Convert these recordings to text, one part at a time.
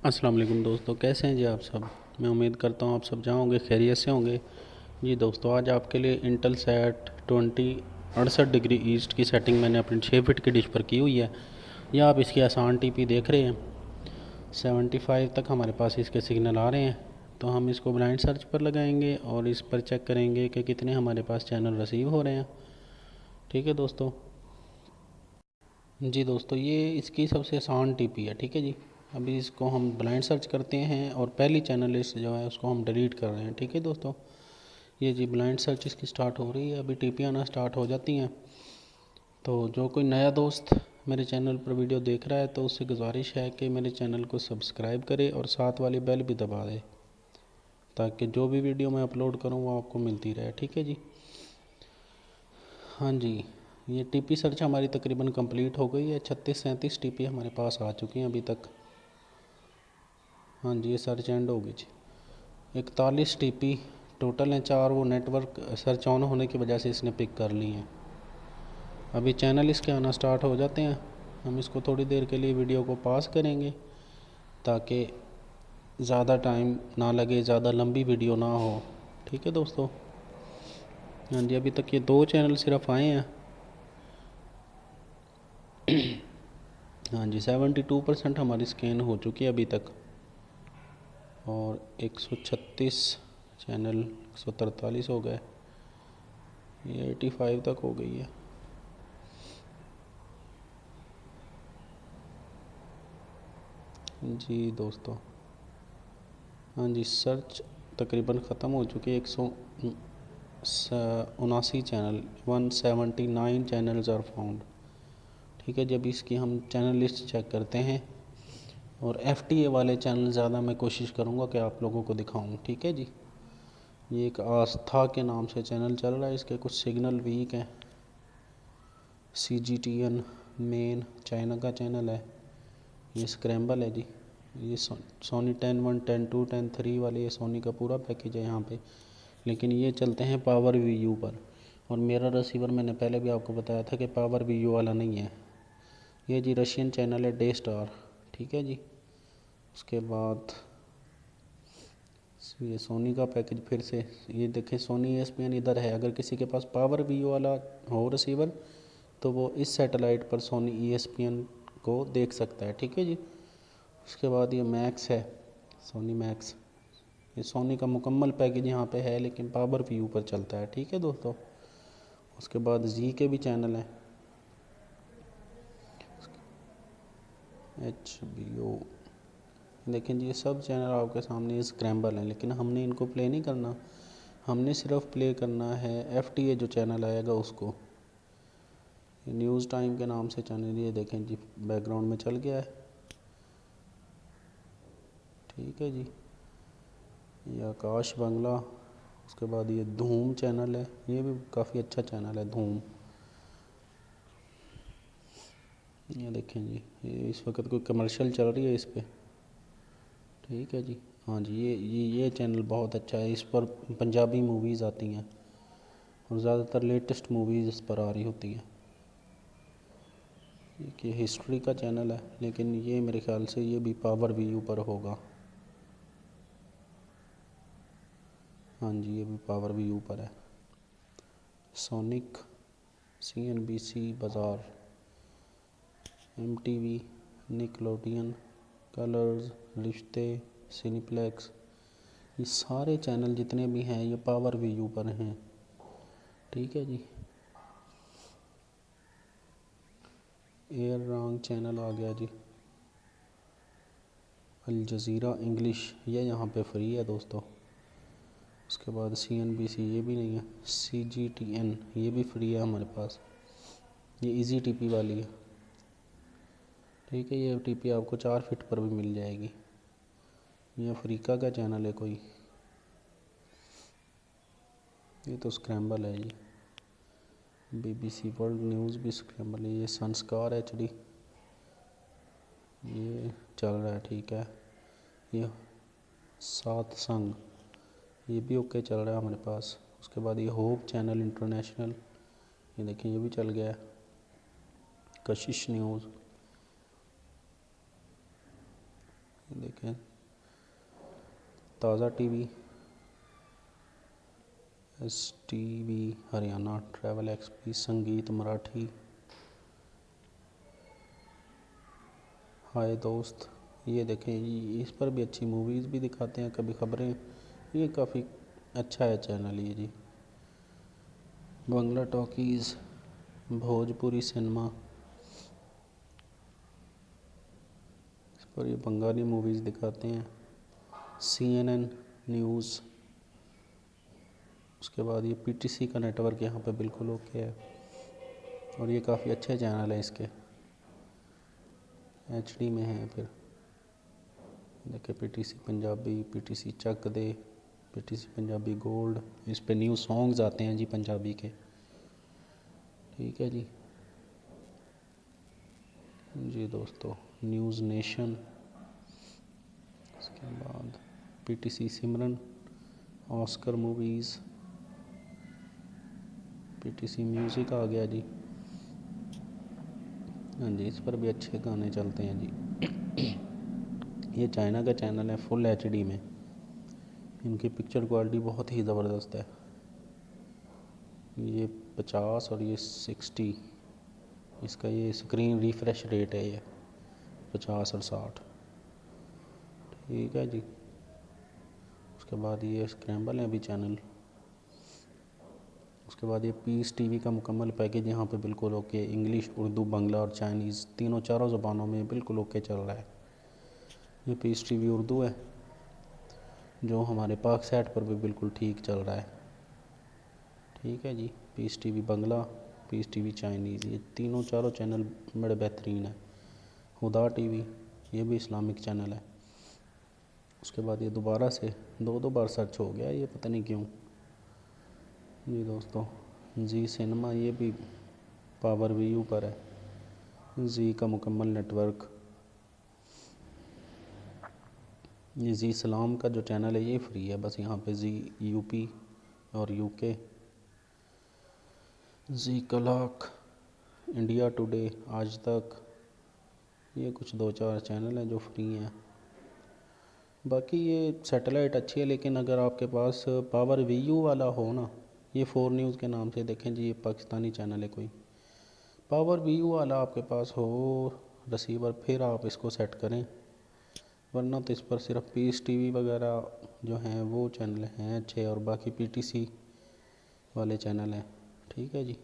अस्सलाम वालेकुम दोस्तों, कैसे हैं जी आप सब। मैं उम्मीद करता हूँ आप सब जहाँ होंगे खैरियत से होंगे। जी दोस्तों, आज आपके लिए इंटेल सेट 68 डिग्री ईस्ट की सेटिंग मैंने अपनी 6 फीट की डिश पर की हुई है। यह आप इसकी आसान टीपी देख रहे हैं। 75 तक हमारे पास इसके सिग्नल आ रहे हैं। तो हम इसको ब्लाइंड सर्च पर लगाएंगे और इस पर चेक करेंगे कि कितने हमारे पास चैनल रिसीव हो रहे हैं। ठीक है दोस्तों। जी दोस्तों, ये इसकी सबसे आसान टीपी है। ठीक है जी। अभी इसको हम ब्लाइंड सर्च करते हैं और पहली चैनल लिस्ट जो है उसको हम डिलीट कर रहे हैं। ठीक है दोस्तों। ये जी ब्लाइंड सर्च इसकी स्टार्ट हो रही है, अभी टीपी आना स्टार्ट हो जाती हैं। तो जो कोई नया दोस्त मेरे चैनल पर वीडियो देख रहा है तो उससे गुजारिश है कि मेरे चैनल को सब्सक्राइब करे और साथ वाली बेल भी दबा दे, ताकि जो भी वीडियो मैं अपलोड करूँ वो आपको मिलती रहे। ठीक है जी। हाँ जी, ये टीपी सर्च हमारी तकरीबन कंप्लीट हो गई है। 36-37 टीपी हमारे पास आ चुकी हैं अभी तक। हाँ जी, ये सर्च एंड होगी जी। 41 टीपी टोटल हैं, 4 वो नेटवर्क सर्च ऑन होने की वजह से इसने पिक कर ली हैं। अभी चैनल इसके आना स्टार्ट हो जाते हैं। हम इसको थोड़ी देर के लिए वीडियो को पास करेंगे ताकि ज़्यादा टाइम ना लगे, ज़्यादा लंबी वीडियो ना हो। ठीक है दोस्तों। हाँ जी, अभी तक ये 2 चैनल सिर्फ आए हैं। हाँ जी, 72% हमारी स्कैन हो चुकी है अभी तक। और 136 चैनल 143 हो गए। ये 85 तक हो गई है। जी दोस्तों। हाँ जी, सर्च तकरीबन ख़त्म हो चुकी है। 179 चैनल 179 चैनल्स आर फाउंड। ठीक है, जब इसकी हम चैनल लिस्ट चेक करते हैं और FTA वाले चैनल ज़्यादा मैं कोशिश करूँगा कि आप लोगों को दिखाऊँ। ठीक है जी। ये एक आस्था के नाम से चैनल चल रहा है, इसके कुछ सिग्नल वीक हैं। CGTN मेन चाइना का चैनल है। ये स्क्रैम्बल है जी। ये सोनी 10-1 10-2 10-3 वाले, ये सोनी का पूरा पैकेज है यहाँ पे। लेकिन ये चलते हैं पावर VU पर। और मेरा रिसीवर मैंने पहले भी आपको बताया था कि पावर VU वाला नहीं है। ये जी रशियन चैनल है डे स्टार। ठीक है जी। उसके बाद ये सोनी का पैकेज फिर से, ये देखें सोनी ESPN इधर है। अगर किसी के पास पावर VU वाला हो रिसीवर तो वो इस सैटेलाइट पर सोनी ESPN को देख सकता है। ठीक है जी। उसके बाद ये मैक्स है, सोनी मैक्स। ये सोनी का मुकम्मल पैकेज यहाँ पे है लेकिन पावर व्यू पर चलता है। ठीक है दोस्तों। उसके बाद जी के भी चैनल हैं, HBO। लेकिन ये सब चैनल आपके सामने स्क्रैम्बल हैं, लेकिन हमने इनको प्ले नहीं करना। हमने सिर्फ प्ले करना है FTA जो चैनल आएगा उसको। न्यूज़ टाइम के नाम से चैनल, ये देखें जी बैकग्राउंड में चल गया है। ठीक है जी। ये आकाश बंगला। उसके बाद ये धूम चैनल है, ये भी काफ़ी अच्छा चैनल है धूम। ये देखें जी, ये इस वक्त कोई कमर्शियल चल रही है इस पर। ठीक है जी। हाँ जी, ये चैनल बहुत अच्छा है। इस पर पंजाबी मूवीज़ आती हैं और ज़्यादातर लेटेस्ट मूवीज़ इस पर आ रही होती हैं। ये हिस्ट्री का चैनल है, लेकिन ये मेरे ख्याल से ये भी पावर VU पर होगा। हाँ जी, ये भी पावर VU पर है। सोनिक, CNBC बाज़ार, MTV, निकलोडियन, कलर्स, रिश्ते, सिनीप्लेक्स, ये सारे चैनल जितने भी हैं ये पावर VU पर हैं। ठीक है जी। एयर रॉन्ग चैनल आ गया जी। अल जज़ीरा इंग्लिश, ये यहाँ पे फ्री है दोस्तों। उसके बाद CNBC, ये भी नहीं है। CGTN, ये भी फ्री है हमारे पास। ये इजी टीपी वाली है। ठीक है, ये टीपी आपको 4 फीट पर भी मिल जाएगी। ये अफ्रीका का चैनल है कोई। ये तो स्क्रैम्बल है जी। BBC वर्ल्ड न्यूज़ भी स्क्रैम्बल है। ये संस्कार HD, ये चल रहा है। ठीक है। ये सात संग, ये भी ओके चल रहा है हमारे पास। उसके बाद ये होप चैनल इंटरनेशनल, ये देखिए ये भी चल गया है। कशिश न्यूज़, देखें ताज़ा TV, STV Haryana, travel XP, संगीत मराठी, हाय दोस्त। ये देखें, इस पर भी अच्छी मूवीज़ भी दिखाते हैं, कभी खबरें। ये काफ़ी अच्छा है चैनल ये जी। बंगला टॉकीज़, भोजपुरी सिनेमा, इस पर ये बंगाली मूवीज़ दिखाते हैं। CNN न्यूज़, उसके बाद ये PTC का नेटवर्क यहाँ पे बिल्कुल ओके है, और ये काफ़ी अच्छे चैनल है इसके, HD में है। फिर देखिए PTC पंजाबी, PTC चक दे, PTC पंजाबी गोल्ड, इस पे न्यू सॉन्ग्स आते हैं जी पंजाबी के, ठीक है जी। जी दोस्तों, न्यूज़ नेशन, उसके बाद PTC सिमरन, ऑस्कर मूवीज़, PTC म्यूज़िक आ गया जी। हाँ जी, इस पर भी अच्छे गाने चलते हैं जी। ये चाइना का चैनल है, फुल HD में, इनकी पिक्चर क्वालिटी बहुत ही ज़बरदस्त है। ये 50 और ये 60, इसका ये स्क्रीन रिफ्रेश रेट है, ये 50 और 60, ठीक है जी। उसके बाद ये स्क्रैम्बल है अभी चैनल। उसके बाद ये पीस TV का मुकम्मल पैकेज यहाँ पे बिल्कुल ओके, इंग्लिश, उर्दू, बांग्ला और चाइनीज़ चारों ज़बानों में बिल्कुल ओके चल रहा है। ये पीस TV उर्दू है, जो हमारे पाक सेट पर भी बिल्कुल ठीक चल रहा है, ठीक है जी। Peace TV Bangla, peace TV Chinese, ये चारों चैनल बड़े बेहतरीन है। हुदा TV, ये भी इस्लामिक चैनल है। उसके बाद ये दोबारा से दो बार सर्च हो गया, ये पता नहीं क्यों जी दोस्तों। जी सिनेमा, ये भी पावर व्यू पर है, जी का मुकम्मल नेटवर्क। ये जी सलाम का जो चैनल है ये फ्री है, बस यहाँ पे जी UP और UK, जी कलाक, इंडिया टुडे, आज तक, ये कुछ 2-4 चैनल हैं जो फ्री हैं। बाकी ये सैटेलाइट अच्छी है, लेकिन अगर आपके पास पावर व्यू वाला हो ना, ये 4 न्यूज़ के नाम से देखें जी, ये पाकिस्तानी चैनल है कोई, पावर व्यू वाला आपके पास हो रिसीवर, फिर आप इसको सेट करें, वरना तो इस पर सिर्फ पीस TV वगैरह जो हैं वो चैनल हैं अच्छे, और बाकी PTC वाले चैनल हैं, ठीक है जी।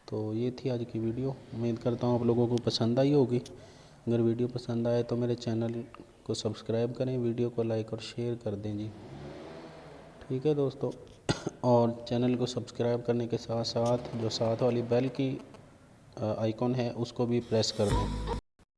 तो ये थी आज की वीडियो, उम्मीद करता हूँ आप लोगों को पसंद आई होगी। अगर वीडियो पसंद आए तो मेरे चैनल को सब्सक्राइब करें, वीडियो को लाइक और शेयर कर दें जी, ठीक है दोस्तों। और चैनल को सब्सक्राइब करने के साथ साथ जो साथ वाली बेल की आइकॉन है उसको भी प्रेस कर दें।